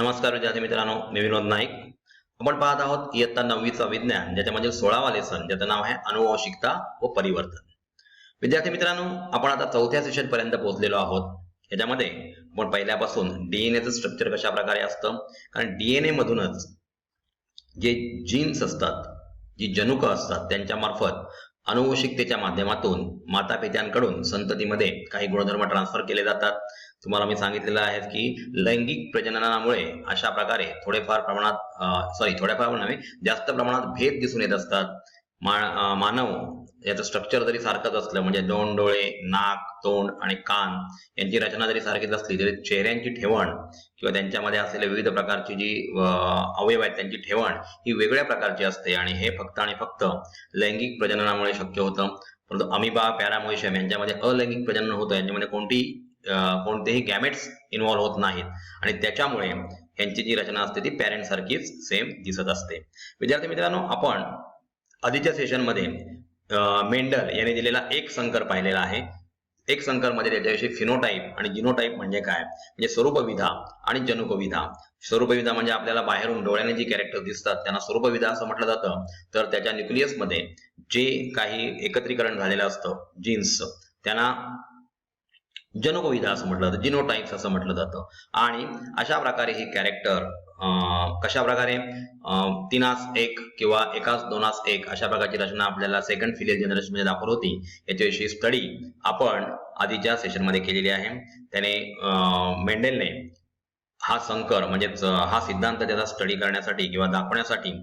नमस्कार विद्यार्थी मित्रांनो, मी विनोद नाईक. आपण पाहत आहोत इयत्ता 9वीचा विज्ञान, ज्याच्यामध्ये 16वा लेसन, ज्याचं नाव आहे अनुवांशिकता व परिवर्तन. विद्यार्थी मित्रांनो, आपण आता 4थ्या सेशन पर्यंत पोहोचलेलो आहोत. याच्यामध्ये आपण पहिल्यापासून डीएनएचं स्ट्रक्चर कशा प्रकारे असतं, कारण डीएनए मधूनच जे जीन्स असतात, जी जनुक असतात, त्यांच्या मार्फत अनुवंशिकतेच्या माध्यमातून माता पित्यांकडून संततीमध्ये काही गुणधर्म ट्रान्सफर केले जातात. तुम्हाला मी सांगितलेलं आहे की लैंगिक प्रजननामुळे अशा प्रकारे थोड्याफार नव्हे, जास्त प्रमाणात भेद दिसून येत असतात. मानव याचं स्ट्रक्चर जरी सारखंच असलं, म्हणजे 2 डोळे, नाक, तोंड आणि कान यांची रचना जरी सारखीच असली, तरी चेहऱ्यांची ठेवण किंवा त्यांच्यामध्ये असलेल्या विविध प्रकारची जी अवयव आहेत त्यांची ठेवण ही वेगळ्या प्रकारची असते, आणि हे फक्त आणि फक्त लैंगिक प्रजननामुळे शक्य होतं. परंतु अमिबा, पॅरामोइशियम यांच्यामध्ये अलैंगिक प्रजनन होतं. यांच्यामध्ये कोणतेही गॅमेट्स इन्व्हॉल्व्ह होत नाहीत, आणि त्याच्यामुळे यांची जी रचना असते ती पॅरेंट सारखीच सेम दिसत असते. विद्यार्थी मित्रांनो, आपण आधीच्या सेशन मध्ये मेंडल यांनी दिलेला एक संकर पाहिलेला आहे. एक संकर मध्ये त्याच्याविषयी फिनोटाईप आणि जिनोटाईप म्हणजे काय, म्हणजे स्वरूपविधा आणि जनुकविधा. स्वरूपविधा म्हणजे आपल्याला बाहेरून डोळ्याने जी कॅरेक्टर दिसतात त्यांना स्वरूपविधा असं म्हटलं जातं. तर त्याच्या न्यूक्लियस मध्ये जे काही एकत्रीकरण झालेलं असतं जीन्स, त्यांना जनुकविधा असं म्हटलं जातं, जिनोटाइप्स असं म्हटलं जातं. आणि अशा प्रकारे ही कॅरेक्टर कशा प्रकारे 3:1 किंवा 1:2:1 अशा प्रकारची रचना आपल्याला सेकंड फिलियल जनरेशन मध्ये दाखवली होती. याच्याविषयी स्टडी आपण आधीच्या सेशन मध्ये केलेली आहे. त्याने मेंडेलने हा संकर म्हणजेच हा सिद्धांत त्याचा स्टडी करण्यासाठी किंवा दाखवण्यासाठी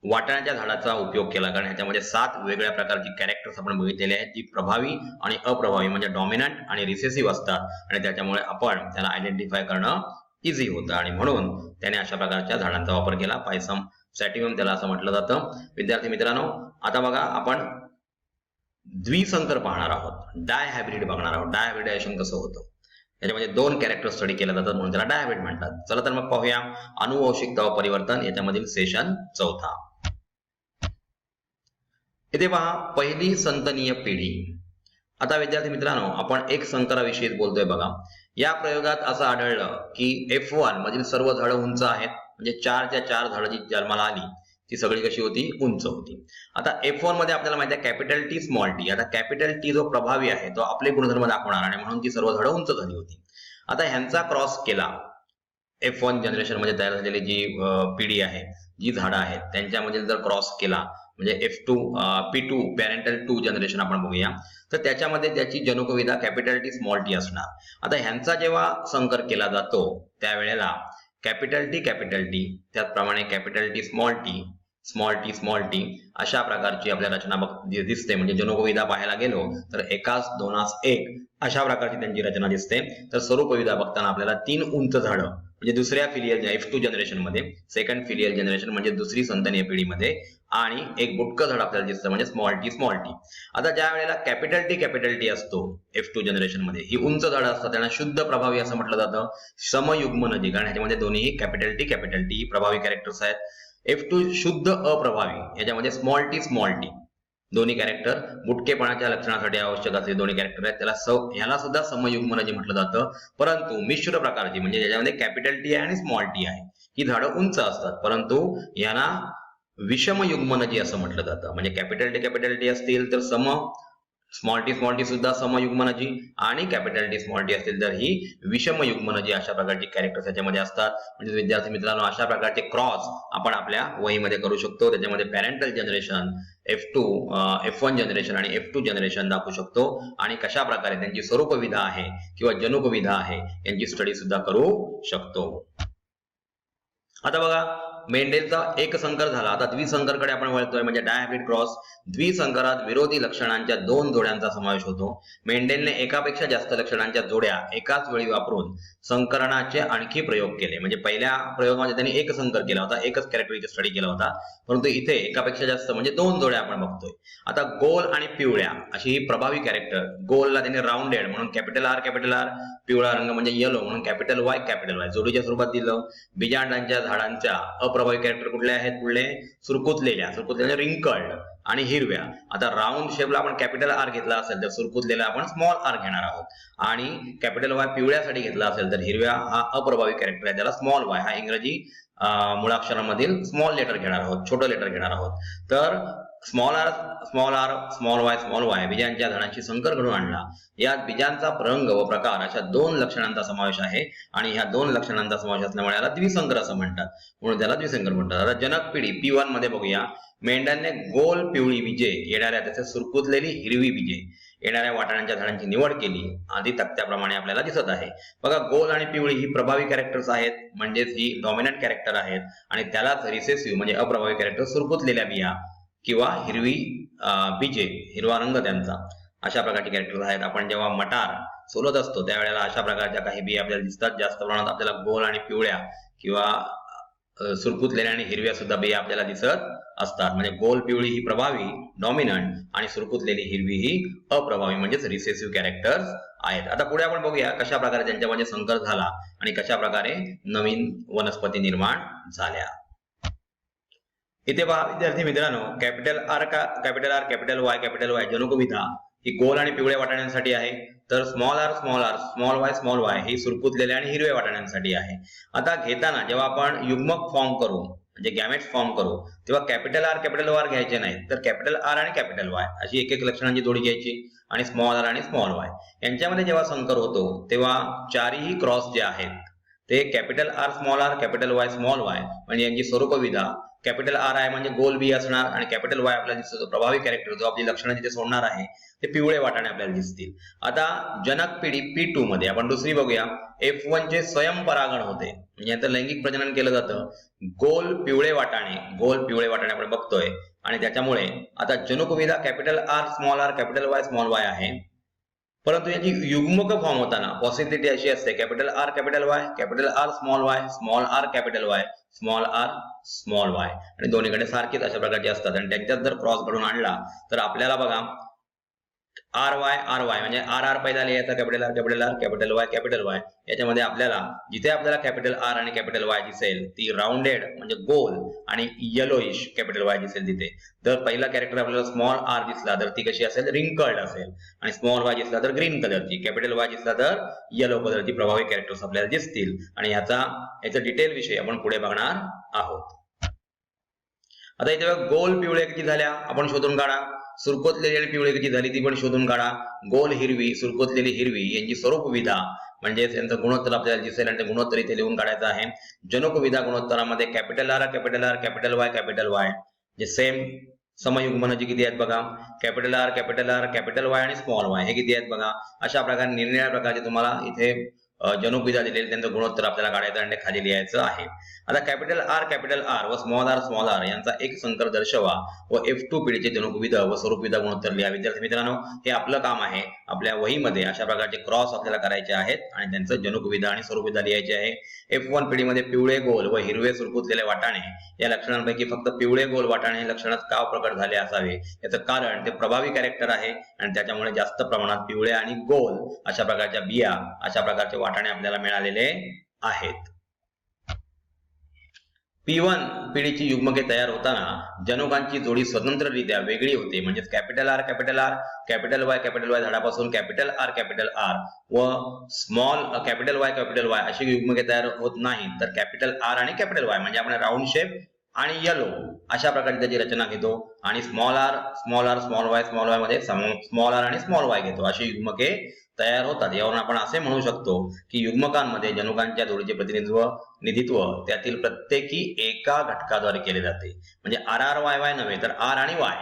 वाटाण्याच्या झाडाचा उपयोग केला, कारण ह्याच्यामध्ये 7 वेगळ्या प्रकारची कॅरेक्टर्स आपण बघितलेले आहेत, जी प्रभावी आणि अप्रभावी म्हणजे डॉमिनंट आणि रिसेसिव्ह असतात, आणि त्याच्यामुळे आपण त्याला आयडेंटिफाय करणं इझी होतं, आणि म्हणून त्याने अशा प्रकारच्या झाडांचा वापर केला. पायसम सॅटिवम त्याला असं म्हटलं जातं. विद्यार्थी मित्रांनो, आता बघा आपण द्विसंकर पाहणार आहोत, डायहायब्रिड बघणार आहोत. डायहायब्रिडायझेशन कसं होतं, याच्यामध्ये 2 कॅरेक्टर स्टडी केले जातात, म्हणून त्याला डायहायब्रिड म्हणतात. चला तर मग पाहूया अनुवंशिकता व परिवर्तन याच्यामधील सेशन 4. इथे पहा, पहिली संतनीय पिढी. आता विद्यार्थी मित्रांनो, आपण एक संकराविषयी बोलतोय बघा. या प्रयोगात असं आढळलं की F1 मधील सर्व झाडं उंच आहेत, म्हणजे 4च्या 4 झाडं जी जन्माला आली ती सगळी कशी होती, उंच होती. आता F1 मध्ये आपल्याला माहिती आहे कॅपिटल टी स्मॉल टी. आता कॅपिटल टी जो प्रभावी आहे तो आपले गुणधर्म दाखवणार, आणि म्हणून ती सर्व झाडं उंच झाली होती. आता ह्यांचा क्रॉस केला, F1 जनरेशन मध्ये तयार झालेली जी पिढी आहे, जी झाडं आहेत त्यांच्यामध्ये जर क्रॉस केला, म्हणजे F2 P2 पॅरेंटल 2 जनरेशन आपण बघूया, तर त्याच्यामध्ये त्याची जनुकविधा कॅपिटल टी स्मॉल टी असणार. आता ह्यांचा जेव्हा संकर केला जातो त्यावेळेला कॅपिटल टी त्याचप्रमाणे कॅपिटल टी स्मॉल टी अशा प्रकारची आपल्या रचना दिसते. म्हणजे जनुकविधा पाहायला गेलो तर 1:2:1 अशा प्रकारची त्यांची रचना दिसते. तर स्वरूपविधा बघताना आपल्याला 3 उंच झाडं, म्हणजे दुसऱ्या फिलियल F2 जनरेशन मध्ये, सेकंड फिलियल जनरेशन म्हणजे दुसरी संतनीय पिढीमध्ये, आणि एक बुटकं झाड आपल्याला दिसतं म्हणजे स्मॉल टी. आता ज्या वेळेला कॅपिटल टी असतो F2 जनरेशन मध्ये, ही उंच झाडं असतात, त्यांना शुद्ध प्रभावी असं म्हटलं जातं. समयुग्मनजी, कारण ह्याच्यामध्ये दोन्ही कॅपिटल टी प्रभावी कॅरेक्टर्स आहेत. F2 शुद्ध अप्रभावी, याच्यामध्ये स्मॉल टी दोन्ही कॅरेक्टर बुटकेपणाच्या लक्षणासाठी आवश्यक असलेले दोन्ही कॅरेक्टर आहेत. ह्याला सुद्धा समयुग्मनजी म्हटलं जातं. परंतु मिश्र प्रकारची, म्हणजे ज्याच्यामध्ये कॅपिटल टी आहे आणि स्मॉल टी आहे, ही झाडं उंच असतात, परंतु यांना विषमयुग्मनजी असं म्हटलं जातं. म्हणजे कॅपिटल टी असतील तर स्मॉल टी सुद्धा समयुग्मनजी, आणि कॅपिटल टी स्मॉल टी असतील तर ही विषमयुग्मनजी अशा प्रकारची कॅरेक्टर्स याच्यामध्ये असतात. म्हणजे विद्यार्थी मित्रांनो, अशा प्रकारचे क्रॉस आपण आपल्या वहीमध्ये करू शकतो. त्याच्यामध्ये पॅरेंटल जनरेशन, F1 जनरेशन आणि F2 जनरेशन दाखवू शकतो, आणि कशा प्रकारे त्यांची स्वरूपविधा आहे किंवा जनुकविधा आहे यांची स्टडी सुद्धा करू शकतो. आता बघा, मेंडेलचा एक संकर झाला. आता द्विसंकरकडे आपण वळतोय, म्हणजे डायहायब्रिड क्रॉस. द्विसंकरात विरोधी लक्षणांच्या 2 जोड्यांचा समावेश होतो. मेंडेलने एकापेक्षा जास्त लक्षणांच्या जोड्या एकाच वेळी वापरून संकरणाचे आणखी प्रयोग केले. म्हणजे पहिल्या प्रयोगामध्ये त्यांनी एक संकर केला होता, एकच कॅरेक्टरचा स्टडी केला होता, परंतु इथे एकापेक्षा जास्त म्हणजे 2 जोड्या आपण बघतोय. आता गोल आणि पिवळ्या अशी ही प्रभावी कॅरेक्टर. गोलला त्यांनी राऊंडेड म्हणून कॅपिटल आर, पिवळा रंग म्हणजे येलो म्हणून कॅपिटल वाय जोडीच्या स्वरूपात दिलं. बीजांडांच्या झाडांच्या अप्रभावी कॅरेक्टर कुठले आहेत, सुरकुतलेल्या रिंकल्ड, आणि हिरव्या. आता राऊंड शेपला आपण कॅपिटल आर घेतला असेल तर सुरकुतलेला आपण स्मॉल आर घेणार आहोत, आणि कॅपिटल वाय पिवळ्यासाठी घेतला असेल तर हिरव्या हा अप्रभावी कॅरेक्टर आहे, त्याला स्मॉल वाय हा इंग्रजी मुळाक्षरामधील स्मॉल लेटर घेणार आहोत, छोटं लेटर घेणार आहोत. तर स्मॉल आर स्मॉल वाय बीजांच्या धडांची संकर घडून आणला. यात बीजांचा रंग व प्रकार अशा 2 लक्षणांचा समावेश आहे, आणि ह्या 2 लक्षणांचा समावेश असल्यामुळे याला द्विसंकर असं म्हणतात, म्हणून त्याला द्विसंकर म्हणतात. आता जनक पिढी P1 मध्ये बघूया. मेंढ्यांनी गोल पिवळी बीजे येणाऱ्या तसेच सुरकुतलेली हिरवी बीजे येणाऱ्या वाटाण्यांच्या झाडांची निवड केली. आधी तक्त्याप्रमाणे आपल्याला दिसत आहे. बघा, गोल आणि पिवळी ही प्रभावी कॅरेक्टर्स आहेत, म्हणजेच ही डॉमिनंट कॅरेक्टर आहेत, आणि त्यालाच रिसेसिव्ह म्हणजे अप्रभावी कॅरेक्टर सुरकुतलेल्या बिया किंवा हिरवी बीजे, हिरवा रंग त्यांचा, अशा प्रकारचे कॅरेक्टर्स आहेत. आपण जेव्हा मटार सोलत असतो त्यावेळेला अशा प्रकारच्या काही बिया आपल्याला दिसतात. जास्त प्रमाणात आपल्याला गोल आणि पिवळ्या किंवा सुरकुतलेल्या आणि हिरव्या सुद्धा बिया आपल्याला दिसत असतात. म्हणजे गोल पिवळी ही प्रभावी डॉमिनंट आणि सुरकुतलेली हिरवी ही अप्रभावी म्हणजेच रिसेसिव्ह कॅरेक्टर्स आहेत. आता पुढे आपण बघूया कशा प्रकारे त्यांच्यामध्ये संकर झाला आणि कशा प्रकारे नवीन वनस्पती निर्माण झाल्या. इथे पहा विद्यार्थी मित्रांनो, कॅपिटल आर कॅपिटल वाय जनुकविधा ही गोल आणि पिवळ्या वाटाण्यांसाठी आहे, तर स्मॉल वाय ही सुरकुतलेल्या आणि हिरव्या वाटाण्यांसाठी आहे. आता घेताना जेव्हा आपण युग्मक फॉर्म करू म्हणजे गॅमेट्स फॉर्म करू तेव्हा कॅपिटल आर घ्यायचे नाहीत, तर कॅपिटल आर आणि कॅपिटल वाय अशी एक लक्षणांची जोडी घ्यायची, आणि स्मॉल आर आणि स्मॉल वाय यांच्यामध्ये जेव्हा संकर होतो तेव्हा चारही क्रॉस जे आहेत ते capital R capital Y small Y म्हणजे यांची स्वरूपविधा कॅपिटल आर आहे म्हणजे गोल बी असणार, आणि कॅपिटल वाय आपल्याला दिसतो प्रभावी कॅरेक्टर जो आपली लक्षणं तिथे सोडणार आहे ते पिवळे वाटाणे आपल्याला दिसतील. आता जनक पिढी P2 मध्ये आपण दुसरी बघूया. F1 चे स्वयंपरागण होते, म्हणजे यांचं लैंगिक प्रजनन केलं जातं. गोल पिवळे वाटाणे आपण बघतोय, आणि त्याच्यामुळे आता जनुकविधा capital R capital Y small y आहे, परंतु याची युग्मक फॉर्म होताना पॉसिबिलिटी अशी असते capital R small r capital Y small y, आणि दोन्हीकडे सारखेच अशा प्रकारचे असतात. आणि त्यांच्यात जर क्रॉस घडून आणला तर आपल्याला बघा आर वाय म्हणजे आर पहिला लिहायचा कॅपिटल वाय याच्यामध्ये आपल्याला जिथे आपल्याला कॅपिटल आर आणि कॅपिटल वाय दिसेल ती राऊंडेड म्हणजे गोल आणि येलोइश कॅपिटल वाय दिसेल तिथे. जर पहिला कॅरेक्टर आपल्याला स्मॉल आर दिसला तर ती कशी असेल, रिंकल्ड असेल, आणि स्मॉल वाय दिसला तर ग्रीन कलरची, कॅपिटल वाय दिसला तर येलो कलरची प्रभावी कॅरेक्टर्स आपल्याला दिसतील, आणि याचा डिटेल विषय आपण पुढे बघणार आहोत. आता इथे गोल पिवळे किती झाल्या आपण शोधून काढा, सुरकुतलेली आणि पिवळी किती झाली ती पण शोधून काढा. गोल हिरवी सुरकुतलेली हिरवी यांची स्वरूपविधा म्हणजे त्यांचं गुणोत्तर आपल्याला दिसेल, आणि ते गुणोत्तर इथे लिहून काढायचं आहे. जनुकविधा गुणोत्तरामध्ये कॅपिटल आर कॅपिटल वाय जे सेम समयुग्मनाचे किती आहेत बघा, कॅपिटल आर वाय आणि स्मॉल वाय हे किती आहेत बघा. अशा प्रकारे निरनिराळ्या प्रकारचे तुम्हाला इथे जनुकविधा दिलेले त्यांचं गुणोत्तर आपल्याला काढायचं आणि खाली लिहायचं आहे. आता कॅपिटल आर व स्मॉल आर यांचा एक संकर दर्शवा व F2 पिढीचे जनुकविधा व स्वरूपविधा गुणोत्तर लिहा. विद्यार्थी मित्रांनो, हे आपलं काम आहे. आपल्या वहीमध्ये अशा प्रकारचे क्रॉस आपल्याला करायचे आहेत आणि त्यांचं जनुकविधा आणि स्वरूपविधा लिहायचे आहे. F1 पिढीमध्ये पिवळे गोल व हिरवे सुरकुतलेले वाटाणे या लक्षणांपैकी फक्त पिवळे गोल वाटाणे हे लक्षणच का प्रकट झाले असावे, याचं कारण ते प्रभावी कॅरेक्टर आहे, आणि त्याच्यामुळे जास्त प्रमाणात पिवळे आणि गोल अशा प्रकारच्या बिया अशा प्रकारचे वाटाणे आपल्याला मिळालेले आहेत. P1 पिढीची युग्मके तयार होताना जनुकांची जोडी स्वतंत्ररित्या वेगळी होते, म्हणजेच कॅपिटल आर कॅपिटल वाय झाडापासून कॅपिटल आर व स्मॉल कॅपिटल वाय अशी युग्मके तयार होत नाही, तर कॅपिटल आर आणि कॅपिटल वाय म्हणजे आपण राऊंड शेप आणि येलो अशा प्रकारे त्याची रचना घेतो, आणि स्मॉल वाय मध्ये स्मॉल आर आणि स्मॉल वाय घेतो, अशी युग्मके तयार होतात. यावरून आपण असे म्हणू शकतो की युग्मकांमध्ये जनुकांच्या जोडीचे प्रतिनिधित्व त्यातील प्रत्येकी एका घटकाद्वारे केले जाते. म्हणजे आर वाय नव्हे तर आर आणि वाय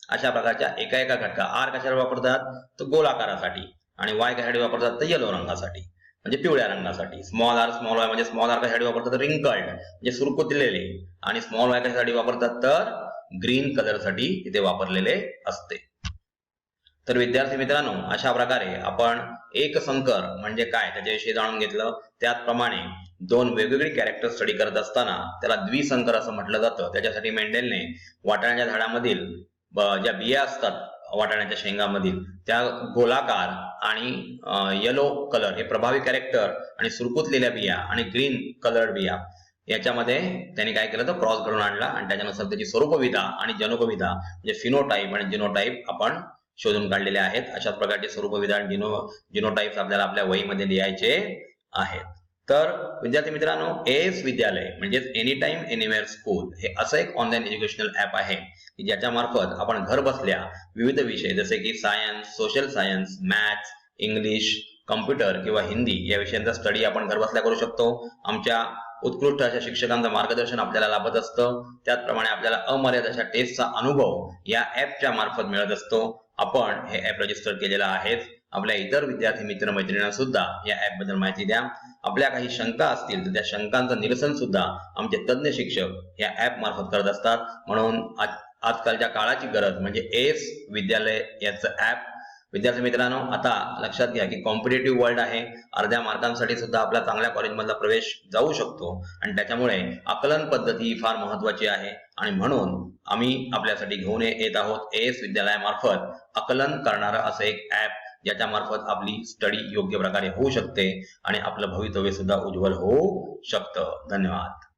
अशा प्रकारच्या एका घटका. आर कशाला वापरतात तर गोलाकारासाठी, आणि वाय कशासाठी वापरतात तर येलो रंगासाठी म्हणजे पिवळ्या रंगासाठी. स्मॉल आर वाय म्हणजे स्मॉल आर कशासाठी वापरतात रिंकल्ड म्हणजे सुरकुतलेले, आणि स्मॉल वाय कशासाठी वापरतात तर ग्रीन कलर साठी इथे वापरलेले असते. तर विद्यार्थी मित्रांनो, अशा प्रकारे आपण एक संकर म्हणजे काय त्याच्याविषयी जाणून घेतलं. त्याचप्रमाणे दोन वेगवेगळी कॅरेक्टर स्टडी करत असताना त्याला द्विसंकर असं म्हटलं जातं. त्याच्यासाठी मेंडेलने वाटाण्याच्या झाडामधील ज्या बिया असतात वाटाण्याच्या शेंगामधील त्या गोलाकार आणि येलो कलर हे प्रभावी कॅरेक्टर, आणि सुरकुतलेल्या बिया आणि ग्रीन कलर्ड बिया याच्यामध्ये त्यांनी काय केलं तर क्रॉस घडून आणला आणि त्याच्यानुसार त्याची स्वरूपविधा आणि जनुकविधा म्हणजे फिनोटाईप आणि जिनोटाईप आपण शोधून काढलेले आहेत. अशाच प्रकारचे स्वरूपविधा आणि जिनोटाईप्स आपल्याला आपल्या वहीमध्ये लिहायचे आहेत. तर विद्यार्थी मित्रांनो, एएस विद्यालय म्हणजेच एनी टाइम एनीवेअर स्कूल हे असं एक ऑनलाईन एज्युकेशनल ऍप आहे की ज्याच्या मार्फत आपण घर बसल्या विविध विषय जसे की science, social science, maths, English, computer किंवा हिंदी या विषयांचा स्टडी आपण घर बसल्या करू शकतो. आमच्या उत्कृष्ट अशा शिक्षकांचं मार्गदर्शन आपल्याला लाभत असतं. त्याचप्रमाणे आपल्याला अमर्याद अशा टेस्टचा अनुभव या ऍपच्या मार्फत मिळत असतो. आपण हे ऍप रजिस्टर केलेलं आहे. आपल्या इतर विद्यार्थी मित्र मैत्रिणींना सुद्धा या ऍप बद्दल माहिती द्या. आपल्या काही शंका असतील तर त्या शंकांचं निरसन सुद्धा आमचे तज्ञ शिक्षक या ऍप मार्फत करत असतात. म्हणून आजकालच्या काळाची गरज म्हणजे एएस विद्यालय याचं ऍप. विद्यार्थी मित्रांनो, आता लक्षात घ्या की कॉम्पिटेटिव्ह वर्ल्ड आहे. अर्ध्या मार्कांसाठी सुद्धा आपला चांगल्या कॉलेजमधला प्रवेश जाऊ शकतो आणि त्याच्यामुळे आकलन पद्धती फार महत्वाची आहे आणि म्हणून आम्ही आपल्यासाठी घेऊन येत आहोत एएस विद्यालयामार्फत आकलन करणारं असं एक ऍप ज्याच्या मार्फत आपली स्टडी योग्य प्रकारे होऊ शकते आणि आपलं भवितव्य सुद्धा उज्ज्वल होऊ शकतं. धन्यवाद.